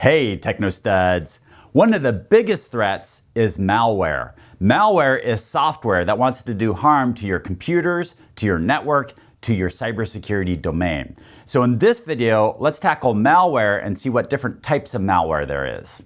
Hey, Techno Studs! One of the biggest threats is malware. Malware is software that wants to do harm to your computers, to your network, to your cybersecurity domain. So in this video, let's tackle malware and see what different types of malware there is.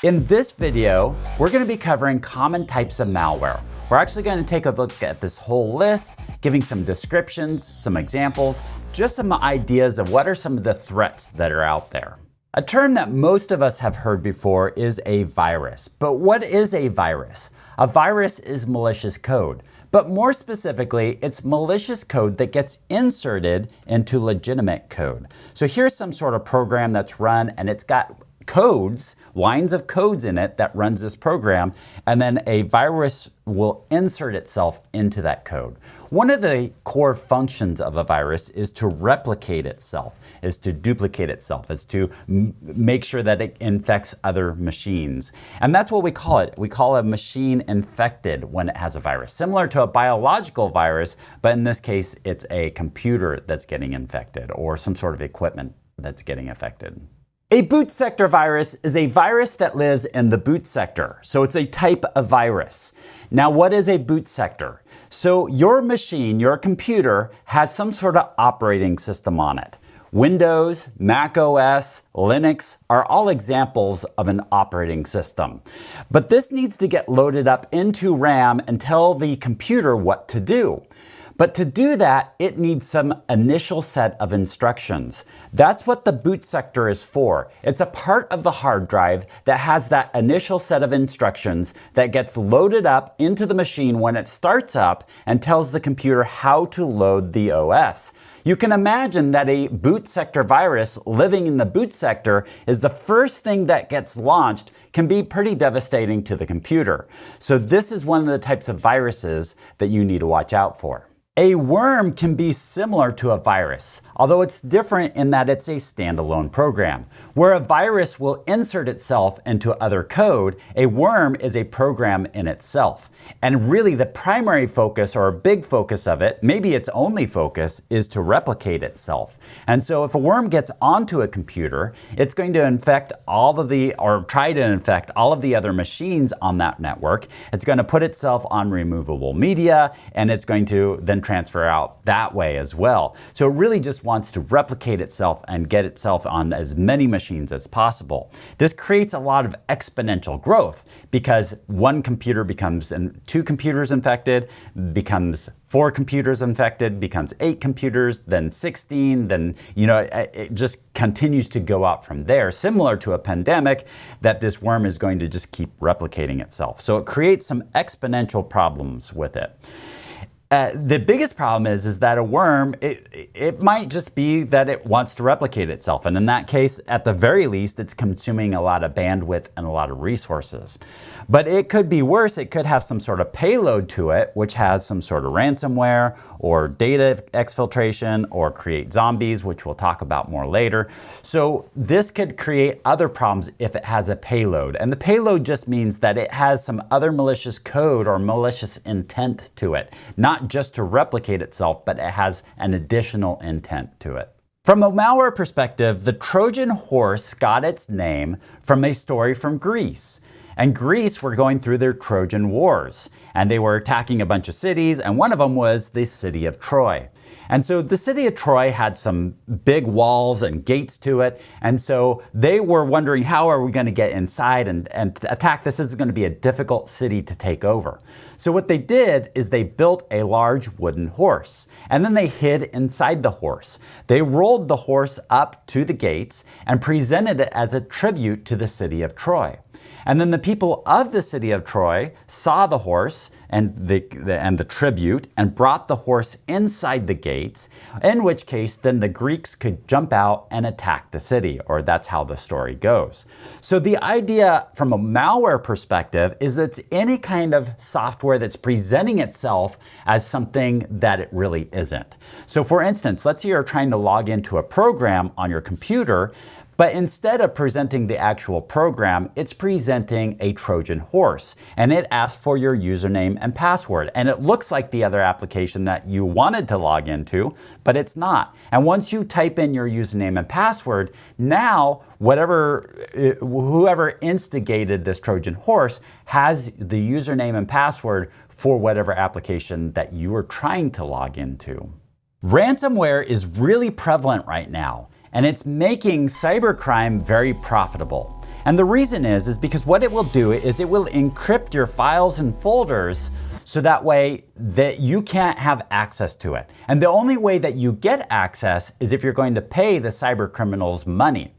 In this video, we're going to be covering common types of malware. We're actually going to take a look at this whole list, giving some descriptions, some examples, just some ideas of what are some of the threats that are out there. A term that most of us have heard before is a virus. But what is a virus? A virus is malicious code. But more specifically, it's malicious code that gets inserted into legitimate code. So here's some sort of program that's run and it's got codes, lines of codes in it that runs this program, and then a virus will insert itself into that code. One of the core functions of a virus is to replicate itself, is to duplicate itself, is to make sure that it infects other machines. And that's what we call it. We call a machine infected when it has a virus, similar to a biological virus, but in this case, it's a computer that's getting infected or some sort of equipment that's getting affected. A boot sector virus is a virus that lives in the boot sector. So it's a type of virus. Now, what is a boot sector? So your machine, your computer, has some sort of operating system on it. Windows, Mac OS, Linux are all examples of an operating system. But this needs to get loaded up into RAM and tell the computer what to do. But to do that, it needs some initial set of instructions. That's what the boot sector is for. It's a part of the hard drive that has that initial set of instructions that gets loaded up into the machine when it starts up and tells the computer how to load the OS. You can imagine that a boot sector virus living in the boot sector is the first thing that gets launched can be pretty devastating to the computer. So this is one of the types of viruses that you need to watch out for. A worm can be similar to a virus, although it's different in that it's a standalone program. Where a virus will insert itself into other code, a worm is a program in itself. And really the primary focus or a big focus of it, maybe its only focus, is to replicate itself. And so if a worm gets onto a computer, it's going to infect try to infect all of the other machines on that network. It's going to put itself on removable media, and it's going to then transfer out that way as well. So it really just wants to replicate itself and get itself on as many machines as possible. This creates a lot of exponential growth because one computer becomes two computers infected, becomes 4 computers infected, becomes 8 computers, then 16, then, it just continues to go up from there, similar to a pandemic that this worm is going to just keep replicating itself. So it creates some exponential problems with it. The biggest problem is that a worm, it might just be that it wants to replicate itself. And in that case, at the very least, it's consuming a lot of bandwidth and a lot of resources. But it could be worse. It could have some sort of payload to it, which has some sort of ransomware or data exfiltration or create zombies, which we'll talk about more later. So this could create other problems if it has a payload. And the payload just means that it has some other malicious code or malicious intent to it. Not just to replicate itself, but it has an additional intent to it. From a malware perspective, the Trojan horse got its name from a story from Greece. And Greece were going through their Trojan Wars, and they were attacking a bunch of cities, and one of them was the city of Troy. And so the city of Troy had some big walls and gates to it, and so they were wondering, how are we going to get inside and attack this? This is going to be a difficult city to take over. So what they did is they built a large wooden horse, and then they hid inside the horse. They rolled the horse up to the gates and presented it as a tribute to the city of Troy. And then the people of the city of Troy saw the horse and the tribute and brought the horse inside the gates, in which case then the Greeks could jump out and attack the city, or that's how the story goes. So the idea from a malware perspective is that it's any kind of software that's presenting itself as something that it really isn't. So for instance, let's say you're trying to log into a program on your computer, But instead of presenting the actual program, it's presenting a Trojan horse, and it asks for your username and password. And it looks like the other application that you wanted to log into, but it's not. And once you type in your username and password, now whoever instigated this Trojan horse has the username and password for whatever application that you are trying to log into. Ransomware is really prevalent right now, and it's making cybercrime very profitable. And the reason is because what it will do is it will encrypt your files and folders so that way that you can't have access to it. And the only way that you get access is if you're going to pay the cyber criminals money.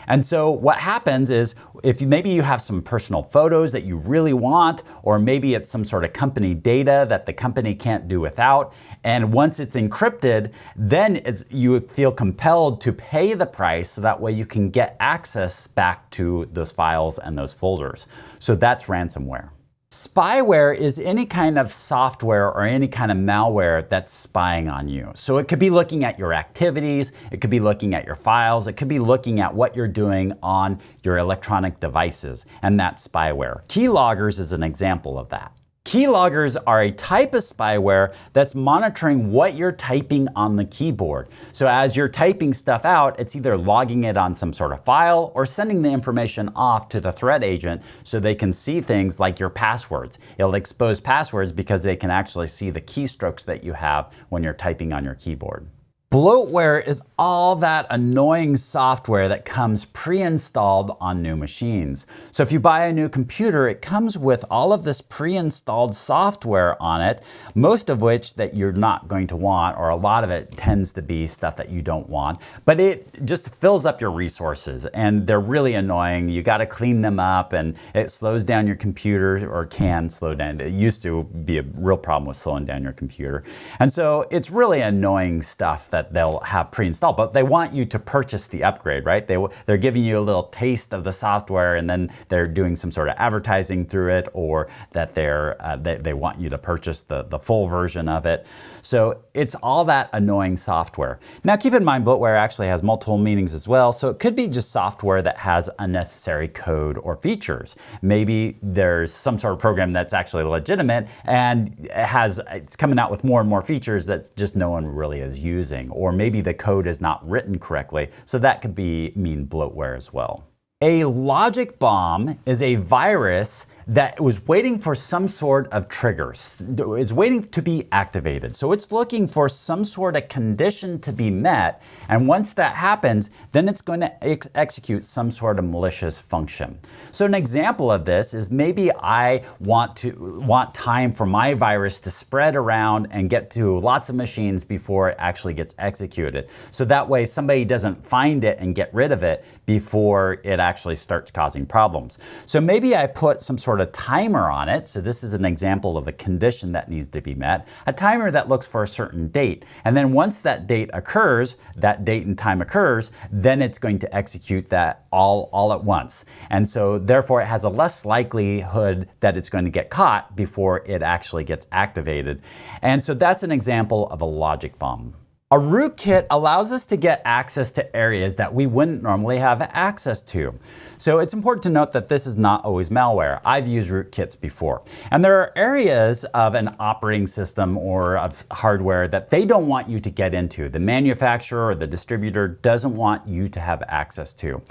And so what happens is if maybe you have some personal photos that you really want, or maybe it's some sort of company data that the company can't do without, and once it's encrypted, then you feel compelled to pay the price so that way you can get access back to those files and those folders. So that's ransomware. Spyware is any kind of software or any kind of malware that's spying on you. So it could be looking at your activities, it could be looking at your files, it could be looking at what you're doing on your electronic devices, and that's spyware. Keyloggers is an example of that. Keyloggers are a type of spyware that's monitoring what you're typing on the keyboard. So as you're typing stuff out, it's either logging it on some sort of file or sending the information off to the threat agent so they can see things like your passwords. It'll expose passwords because they can actually see the keystrokes that you have when you're typing on your keyboard. Bloatware is all that annoying software that comes pre-installed on new machines. So if you buy a new computer, it comes with all of this pre-installed software on it, most of which that you're not going to want, or a lot of it tends to be stuff that you don't want, but it just fills up your resources and they're really annoying. You got to clean them up and it slows down your computer, or can slow down. It used to be a real problem with slowing down your computer. And so it's really annoying stuff that they'll have pre-installed, but they want you to purchase the upgrade, right? They're giving you a little taste of the software and then they're doing some sort of advertising through it, or that they want you to purchase the full version of it. So it's all that annoying software. Now keep in mind, bloatware actually has multiple meanings as well. So it could be just software that has unnecessary code or features. Maybe there's some sort of program that's actually legitimate and it's coming out with more and more features that just no one really is using. Or maybe the code is not written correctly, so that could mean bloatware as well. A logic bomb is a virus that was waiting for some sort of triggers. It's waiting to be activated. So it's looking for some sort of condition to be met. And once that happens, then it's going to execute some sort of malicious function. So an example of this is maybe I want time for my virus to spread around and get to lots of machines before it actually gets executed. So that way somebody doesn't find it and get rid of it before it actually starts causing problems. So maybe I put some sort of timer on it. So this is an example of a condition that needs to be met. A timer that looks for a certain date. And then once that date occurs, that date and time occurs, then it's going to execute that all at once. And so therefore it has a less likelihood that it's going to get caught before it actually gets activated. And so that's an example of a logic bomb. A rootkit allows us to get access to areas that we wouldn't normally have access to. So it's important to note that this is not always malware. I've used rootkits before. And there are areas of an operating system or of hardware that they don't want you to get into. The manufacturer or the distributor doesn't want you to have access to.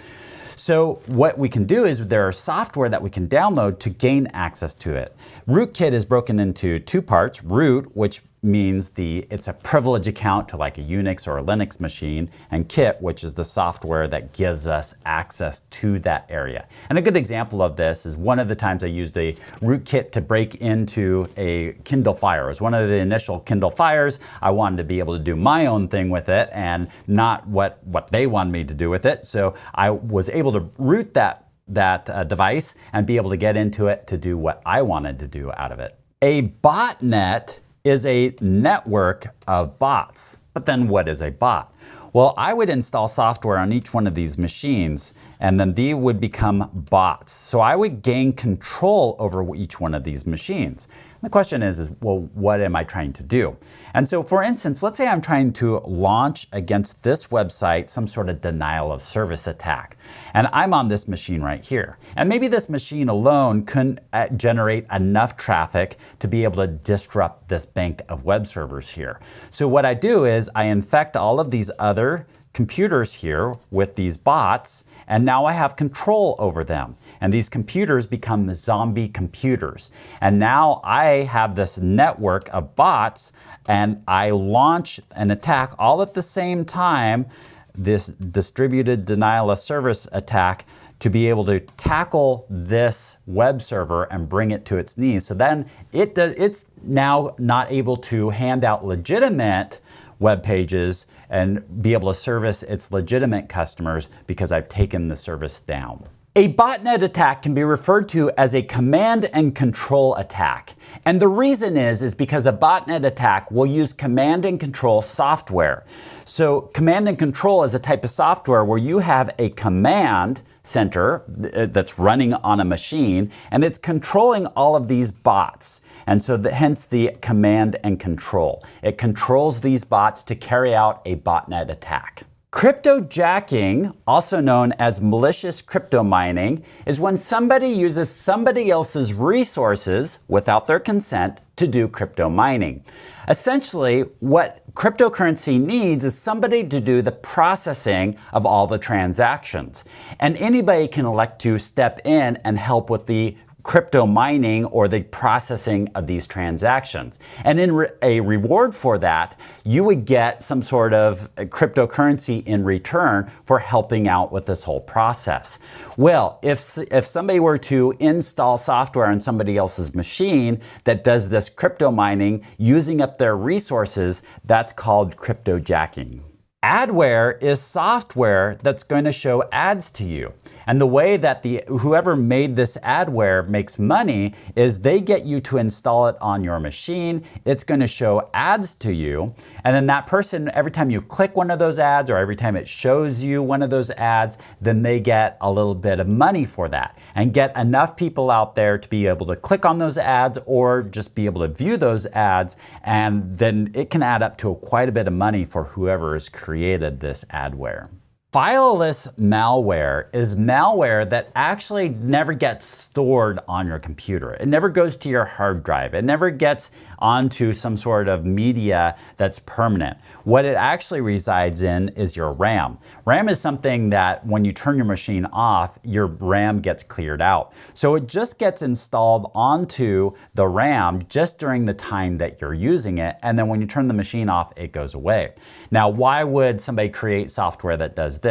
So what we can do is there are software that we can download to gain access to it. Rootkit is broken into two parts: root, which means it's a privilege account to like a Unix or a Linux machine, and kit, which is the software that gives us access to that area. And a good example of this is one of the times I used a rootkit to break into a Kindle Fire. It was one of the initial Kindle Fires. I wanted to be able to do my own thing with it and not what they wanted me to do with it. So I was able to root that device and be able to get into it to do what I wanted to do out of it. A botnet is a network of bots. But then what is a bot? Well, I would install software on each one of these machines, and then they would become bots. So I would gain control over each one of these machines. The question is, well, what am I trying to do? And so for instance, let's say I'm trying to launch against this website some sort of denial of service attack. And I'm on this machine right here. And maybe this machine alone couldn't generate enough traffic to be able to disrupt this bank of web servers here. So what I do is I infect all of these other computers here with these bots, and now I have control over them. And these computers become zombie computers. And now I have this network of bots, and I launch an attack all at the same time, this distributed denial of service attack, to be able to tackle this web server and bring it to its knees. So then it's now not able to hand out legitimate web pages and be able to service its legitimate customers because I've taken the service down. A botnet attack can be referred to as a command and control attack. And the reason is because a botnet attack will use command and control software. So command and control is a type of software where you have a command center that's running on a machine, and it's controlling all of these bots. And so hence the command and control. It controls these bots to carry out a botnet attack. Cryptojacking, also known as malicious crypto mining, is when somebody uses somebody else's resources without their consent to do crypto mining. Essentially, what cryptocurrency needs is somebody to do the processing of all the transactions. And anybody can elect to step in and help with the crypto mining or the processing of these transactions. And in a reward for that, you would get some sort of cryptocurrency in return for helping out with this whole process. Well, if somebody were to install software on somebody else's machine that does this crypto mining using up their resources, that's called cryptojacking. Adware is software that's going to show ads to you. And the way that whoever made this adware makes money is they get you to install it on your machine. It's going to show ads to you. And then that person, every time you click one of those ads or every time it shows you one of those ads, then they get a little bit of money for that and get enough people out there to be able to click on those ads or just be able to view those ads. And then it can add up to quite a bit of money for whoever has created this adware. Fileless malware is malware that actually never gets stored on your computer. It never goes to your hard drive. It never gets onto some sort of media that's permanent. What it actually resides in is your RAM. RAM is something that when you turn your machine off, your RAM gets cleared out. So it just gets installed onto the RAM just during the time that you're using it. And then when you turn the machine off, it goes away. Now, why would somebody create software that does this?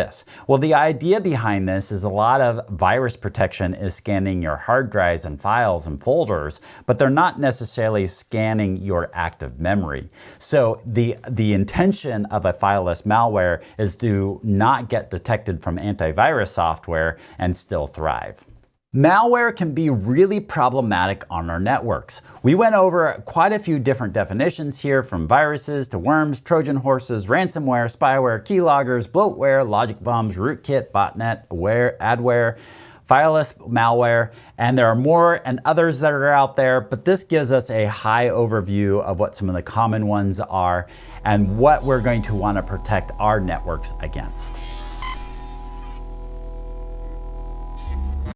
Well, the idea behind this is a lot of virus protection is scanning your hard drives and files and folders, but they're not necessarily scanning your active memory. So the intention of a fileless malware is to not get detected from antivirus software and still thrive. Malware can be really problematic on our networks. We went over quite a few different definitions here, from viruses to worms, Trojan horses, ransomware, spyware, keyloggers, bloatware, logic bombs, rootkit, botnet, adware, fileless malware, and there are more and others that are out there, but this gives us a high overview of what some of the common ones are and what we're going to want to protect our networks against.